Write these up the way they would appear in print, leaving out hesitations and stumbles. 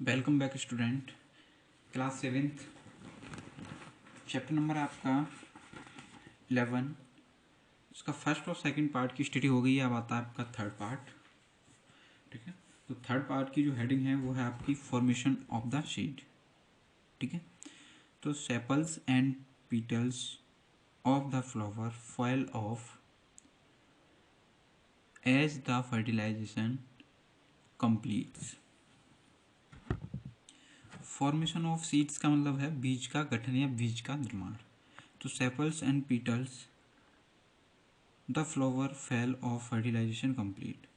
Welcome back student. Class 7th chapter number आपका 11। इसका first और सेकंड पार्ट की स्टडी हो गई है। अब आता है आपका थर्ड पार्ट। ठीक है, तो थर्ड पार्ट की जो हेडिंग है वो है आपकी फॉर्मेशन ऑफ द सीड। ठीक है, तो sepals and petals of the flower fall off as the fertilisation completes. Formation of seeds का मतलब है बीज का गठन या बीज का निर्माण। तो sepals and petals the flower fail of fertilisation complete.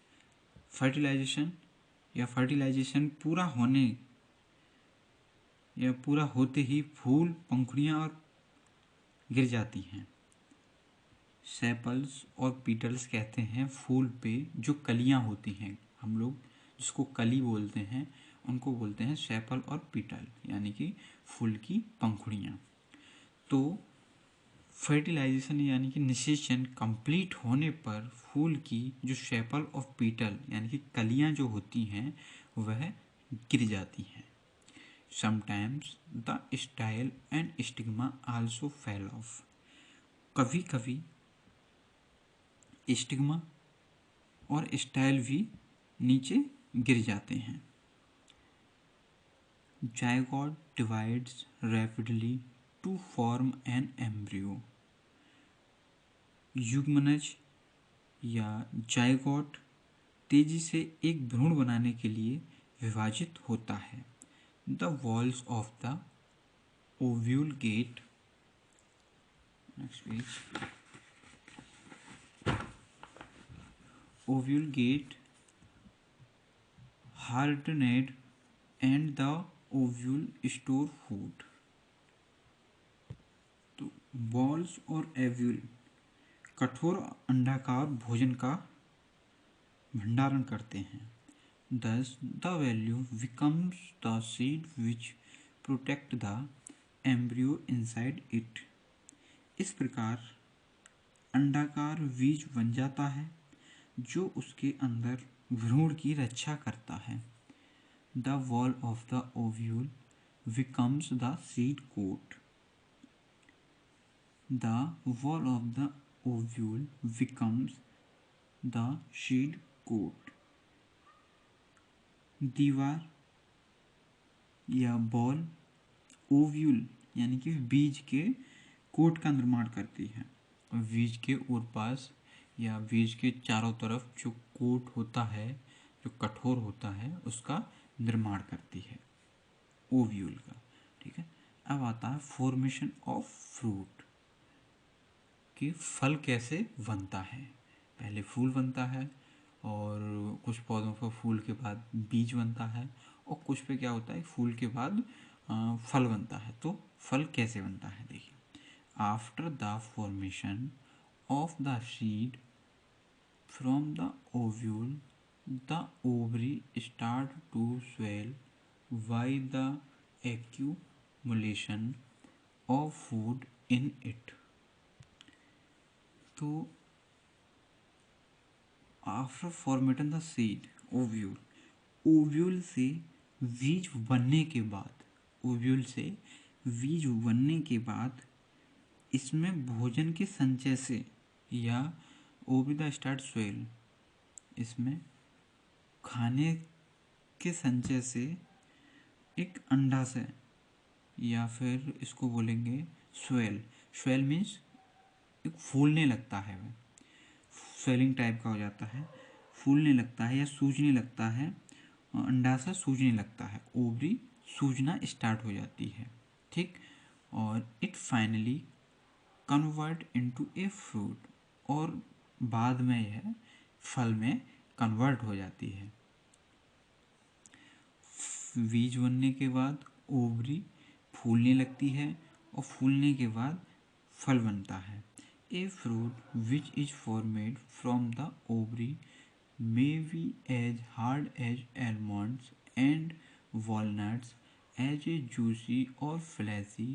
Fertilisation या फर्टिलाइजेशन पूरा होने या पूरा होते ही फूल पंखुड़ियाँ और गिर जाती हैं। सेपल्स और पीटल्स कहते हैं फूल पे जो कलियाँ होती हैं, हम लोग जिसको कली बोलते हैं उनको बोलते हैं सेपल और पीटल, यानी कि फूल की पंखुड़ियाँ। तो फर्टिलाइजेशन यानी कि निषेचन कंप्लीट होने पर फूल की जो सेपल और पीटल यानी कि कलियां जो होती हैं वह गिर जाती हैं। Sometimes the style and stigma also fell off. कभी कभी स्टिग्मा और स्टाइल भी नीचे गिर जाते हैं। Zygote divides rapidly to form an embryo. युग्मनज या जायगोट तेजी से एक भ्रूण बनाने के लिए विभाजित होता है। The walls of the ovule get, next page, ovule get hardened and the ovule store food. तो बॉल्स और एव्यूल कठोर अंडाकार भोजन का भंडारण करते हैं। Thus, the value becomes the seed which protect the embryo inside it. इस प्रकार अंडाकार बीज बन जाता है जो उसके अंदर भ्रूण की रक्षा करता है। The wall of the ovule becomes the seed coat. The wall of the ovule becomes the seed coat. दीवार या बॉल ओव्यूल यानी कि बीज के कोट का निर्माण करती है। बीज के ऊर पास या बीज के चारों तरफ जो कोट होता है, जो कठोर होता है, उसका निर्माण करती है, ओव्यूल का। ठीक है, अब आता है फॉर्मेशन ऑफ फ्रूट, कि फल कैसे बनता है। पहले फूल बनता है और कुछ पौधों पर फूल के बाद बीज बनता है और कुछ पे क्या होता है फूल के बाद फल बनता है। तो फल कैसे बनता है देखिए। After the formation of the seed from the ovule the ovary start to swell by the accumulation of food in it. तो after formation the seed ovule, ovule से बीज बनने के बाद, ओव्यूल से बीज बनने के बाद इसमें भोजन के संचय से या ओवी द स्टार्ट स्वेल, इसमें खाने के संचय से एक अंडाशय या फिर इसको बोलेंगे स्वेल। स्वेल मीन्स एक फूलने लगता है, वह स्वेलिंग टाइप का हो जाता है, फूलने लगता है या सूजने लगता है, अंडाशय सूजने लगता है, ओवरी सूजना स्टार्ट हो जाती है। ठीक, और it finally convert into a fruit, और बाद में यह फल में कन्वर्ट हो जाती है। बीज बनने के बाद ओवरी फूलने लगती है और फूलने के बाद फल बनता है। A fruit which is formed from the ovary may be as hard as almonds and walnuts, as a juicy or fleshy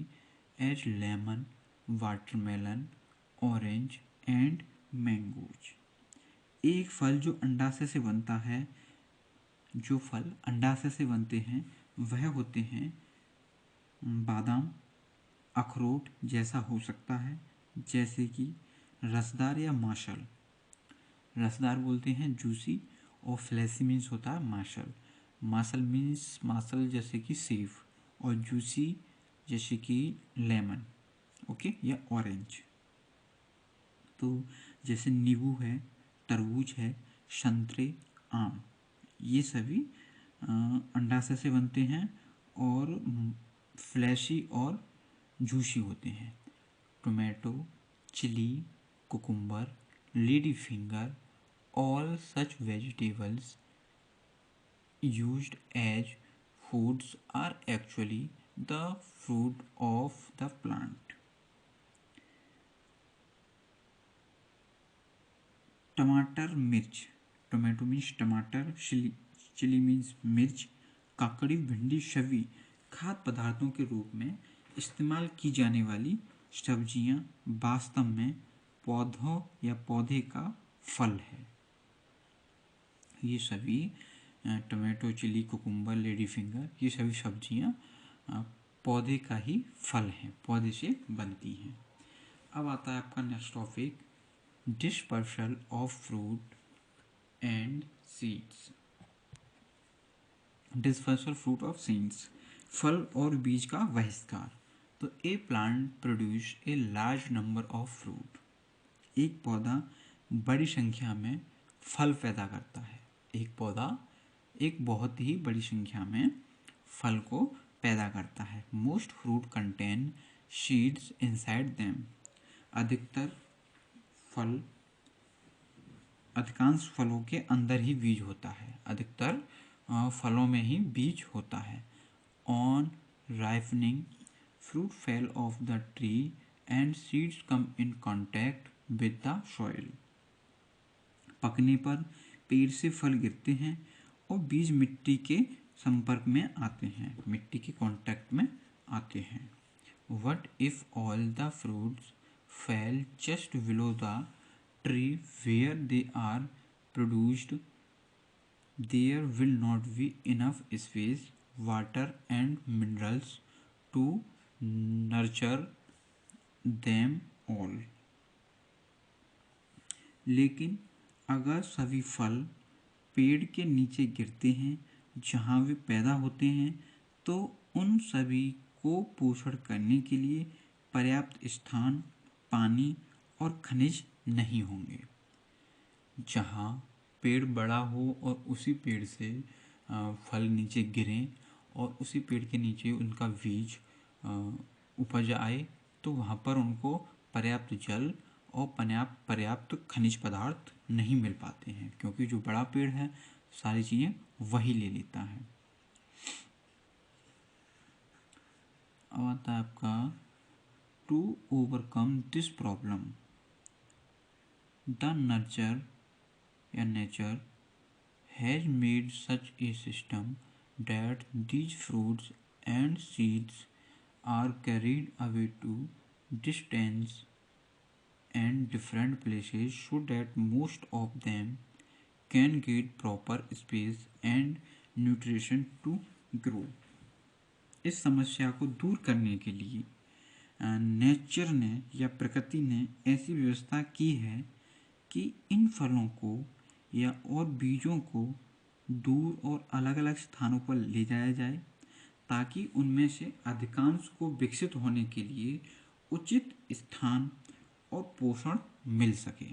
as lemon, watermelon, orange and mangoes। एक फल जो अंडाशय से बनता है जो फल अंडाशय से बनते हैं वह होते हैं बादाम, अखरोट जैसा हो सकता है, जैसे कि रसदार या माशल। रसदार बोलते हैं जूसी, और फ्लैसी मीन्स होता है माशल। माशल मीन्स माशल जैसे कि सेब, और जूसी जैसे कि लेमन, ओके, या ऑरेंज। तो जैसे नींबू है, तरबूज है, संतरे, आम, ये सभी अंडाशय से बनते हैं और फ्लैशी और जूसी होते हैं। Tomato, chilli, cucumber, lady finger, all such vegetables used as foods are actually the fruit of the plant. टमाटर, मिर्च, टोमेटो मीन्स टमाटर, चिली मीन्स मिर्च, काकड़ी, भिंडी, सभी खाद्य पदार्थों के रूप में इस्तेमाल की जाने वाली सब्जियां वास्तव में पौधों या पौधे का फल है। ये सभी tomato, chilli, cucumber, lady finger, ये सभी सब्जियां पौधे का ही फल हैं, पौधे से बनती हैं। अब आता है आपका next topic, dispersal of fruit and seeds. Dispersal fruit of seeds, फल और बीज का बहिष्कार। तो a plant produce a large number of fruit, एक पौधा बड़ी संख्या में फल पैदा करता है। एक पौधा एक बहुत ही बड़ी संख्या में फल को पैदा करता है। Most fruit contain seeds inside them, अधिकांश फलों के अंदर ही बीज होता है, अधिकतर फलों में ही बीज होता है। On ripening fruit fell off the tree and seeds come in contact with the soil, पकने पर पेड़ से फल गिरते हैं और बीज मिट्टी के संपर्क में आते हैं, मिट्टी के कांटेक्ट में आते हैं। What if all the fruits fell just below the tree where they are produced? There will not be enough space, water and minerals to nurture them all. लेकिन अगर सभी फल पेड़ के नीचे गिरते हैं जहाँ वे पैदा होते हैं, तो उन सभी को पोषण करने के लिए पर्याप्त स्थान, पानी और खनिज नहीं होंगे। जहाँ पेड़ बड़ा हो और उसी पेड़ से फल नीचे गिरें और उसी पेड़ के नीचे उनका बीज उपज आए, तो वहाँ पर उनको पर्याप्त जल और पर्याप्त खनिज पदार्थ नहीं मिल पाते हैं, क्योंकि जो बड़ा पेड़ है सारी चीज़ें वही ले लेता है। अब आता है आपका to overcome this problem the nurture या nature has made such a system that these fruits and seeds are carried away to distance and different places so that most of them can get proper space and nutrition to grow. इस समस्या को दूर करने के लिए nature ने या प्रकृति ने ऐसी व्यवस्था की है कि इन फलों को या और बीजों को दूर और अलग अलग स्थानों पर ले जाया जाए, ताकि उनमें से अधिकांश को विकसित होने के लिए उचित स्थान और पोषण मिल सके।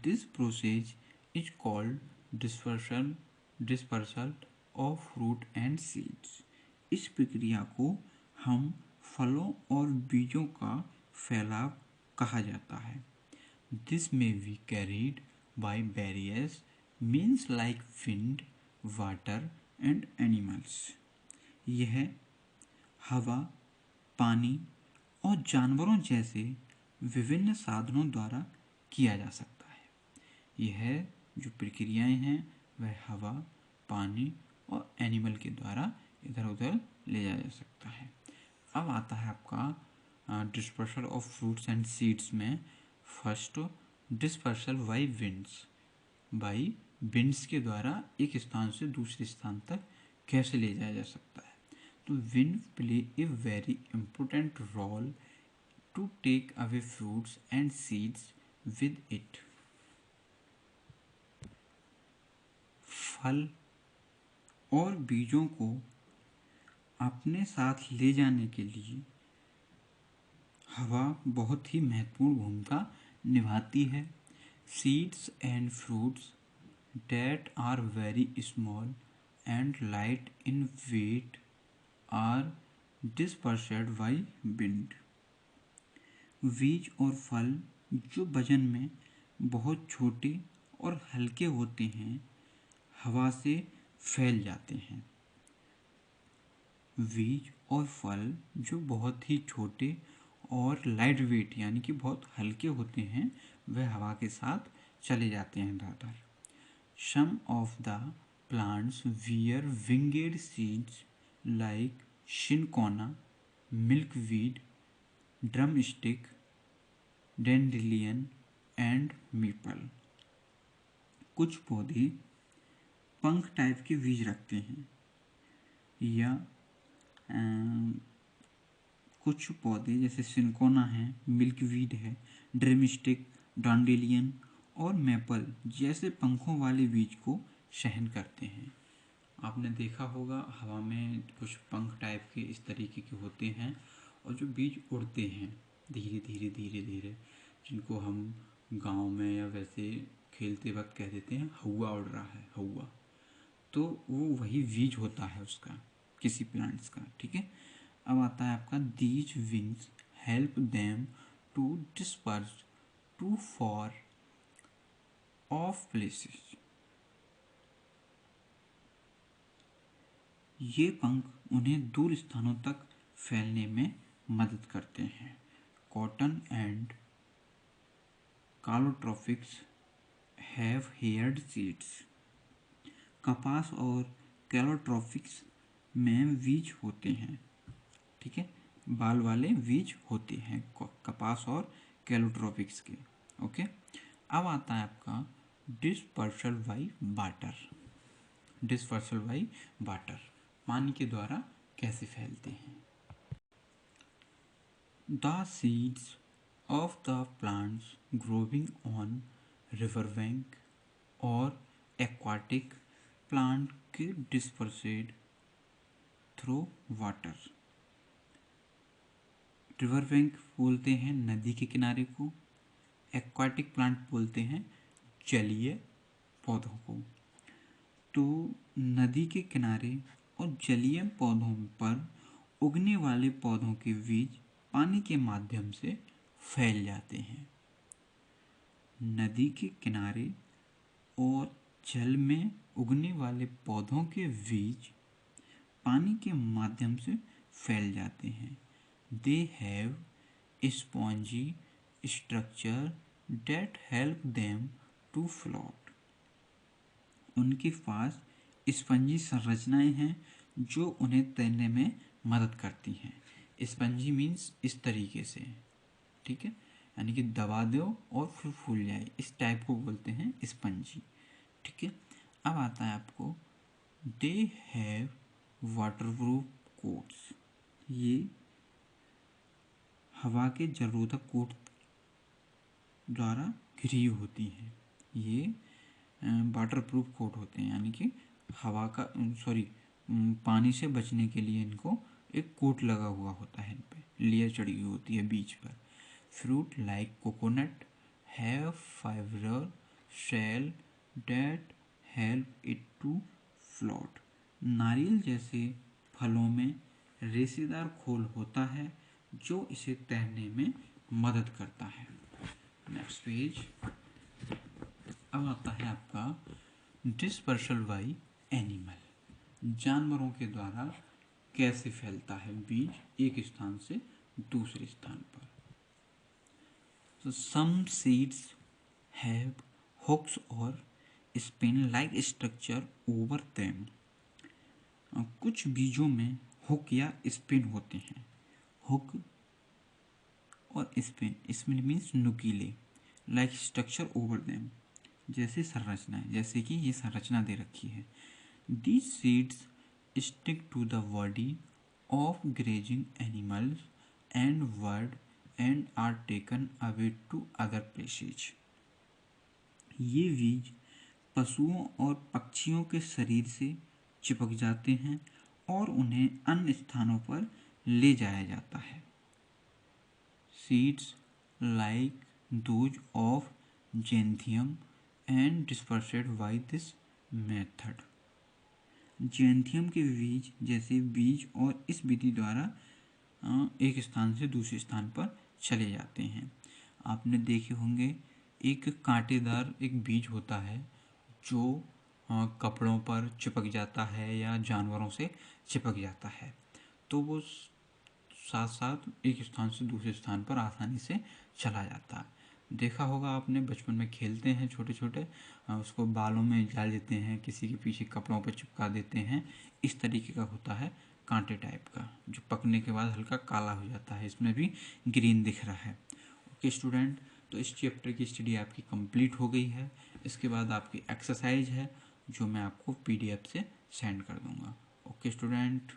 This process is called dispersal of fruit and seeds. इस प्रक्रिया को हम फलों और बीजों का फैलाव कहा जाता है। दिस में be carried by various means like wind, water and animals. यह हवा, पानी और जानवरों जैसे विभिन्न साधनों द्वारा किया जा सकता है। यह जो प्रक्रियाएं हैं वह हवा, पानी और एनिमल के द्वारा इधर उधर ले जाया जा सकता है। अब आता है आपका dispersal of fruits and seeds में first dispersal by winds by winds के द्वारा एक स्थान से दूसरे स्थान तक कैसे ले जाया जा सकता है। तो wind play a very important role to take away fruits and seeds with it. फल और बीजों को अपने साथ ले जाने के लिए हवा बहुत ही महत्वपूर्ण भूमिका निभाती है। Seeds and fruits that are very small and light in weight are dispersed by wind। बीज और फल जो वजन में बहुत छोटे और हल्के होते हैं हवा से फैल जाते हैं। बीज और फल जो बहुत ही छोटे और लाइट वेट यानी कि बहुत हल्के होते हैं वह हवा के साथ चले जाते हैं इधर उधर। Some of the plants bear winged seeds like cinchona, milkweed, drumstick, dandelion and maple। कुछ पौधे पंख टाइप के बीज रखते हैं या कुछ पौधे जैसे सिंकोना है, मिल्कवीड है, ड्रमस्टिक, डांडेलियन और मैपल जैसे पंखों वाले बीज को सहन करते हैं। आपने देखा होगा हवा में कुछ पंख टाइप के इस तरीके के होते हैं और जो बीज उड़ते हैं धीरे धीरे धीरे धीरे, जिनको हम गांव में या वैसे खेलते वक्त कह देते हैं हवा उड़ रहा है हवा, तो वो वही बीज होता है उसका किसी प्लांट्स का। ठीक है, अब आता है आपका these wings help them to disperse to far off places. ये पंख उन्हें दूर स्थानों तक फैलने में मदद करते हैं। Cotton and calotropis have haired seeds. कपास और कैलोट्रोपिक्स में बीज होते हैं। ठीक है, बाल वाले बीज होते हैं कपास और कैलोट्रोपिक्स के। ओके, अब आता है आपका dispersal by water. Dispersal by water पानी के द्वारा कैसे फैलते हैं। The seeds of the plants growing on river bank और एक्वाटिक प्लांट के डिस्पर्सेड थ्रू वाटर। रिवर बैंक बोलते हैं नदी के किनारे को, एक्वाटिक प्लांट बोलते हैं जलीय पौधों को। तो नदी के किनारे और जलीय पौधों पर उगने वाले पौधों के बीज पानी के माध्यम से फैल जाते हैं। नदी के किनारे और जल में उगने वाले पौधों के बीज पानी के माध्यम से फैल जाते हैं। They have spongy structure that help them to float. उनके पास स्पंजी संरचनाएं हैं जो उन्हें तैरने में मदद करती हैं। स्पंजी मीन्स इस तरीके से, ठीक है, यानी कि दबा दो और फिर फूल जाए, इस टाइप को बोलते हैं स्पंजी। ठीक है, अब आता है आपको दे हैव वाटरप्रूफ कोट्स। ये हवा के जलरोधक कोट द्वारा घिरी होती हैं। ये वाटरप्रूफ कोट होते हैं, यानी कि हवा का पानी से बचने के लिए इनको एक कोट लगा हुआ होता है, इन पे लेयर चढ़ी हुई होती है बीच पर। Fruit like coconut have fibrous shell that help it to float. नारियल जैसे फलों में रेशेदार खोल होता है जो इसे तैरने में मदद करता है। Next page. अब आता है आपका डिस्पर्सल बाई एनिमल। जानवरों के द्वारा कैसे फैलता है बीज एक स्थान से दूसरे स्थान पर। तो सम सीड्स हैव हुक्स और spin like structure over them. कुछ बीजों में हुक या स्पिन होते हैं। हुक और स्पिन मीन्स नुकीले, लाइक स्ट्रक्चर ओवर देम जैसे संरचनाएं, जैसे कि ये संरचना दे रखी है। These seeds stick to the body of grazing animals and bird and are taken away to other places. ये बीज पशुओं और पक्षियों के शरीर से चिपक जाते हैं और उन्हें अन्य स्थानों पर ले जाया जाता है। Seeds like those of Gentium and dispersed by this method. जैंथियम के बीज जैसे बीज और इस विधि द्वारा एक स्थान से दूसरे स्थान पर चले जाते हैं। आपने देखे होंगे एक कांटेदार एक बीज होता है जो कपड़ों पर चिपक जाता है या जानवरों से चिपक जाता है, तो वो साथ साथ एक स्थान से दूसरे स्थान पर आसानी से चला जाता है। देखा होगा आपने, बचपन में खेलते हैं छोटे छोटे, उसको बालों में डाल देते हैं, किसी के पीछे कपड़ों पर चिपका देते हैं। इस तरीके का होता है कांटे टाइप का, जो पकने के बाद हल्का काला हो जाता है। इसमें भी ग्रीन दिख रहा है। ओके स्टूडेंट, तो इस चैप्टर की स्टडी आपकी कंप्लीट हो गई है। इसके बाद आपकी एक्सरसाइज है जो मैं आपको PDF से सेंड कर दूंगा। Okay student.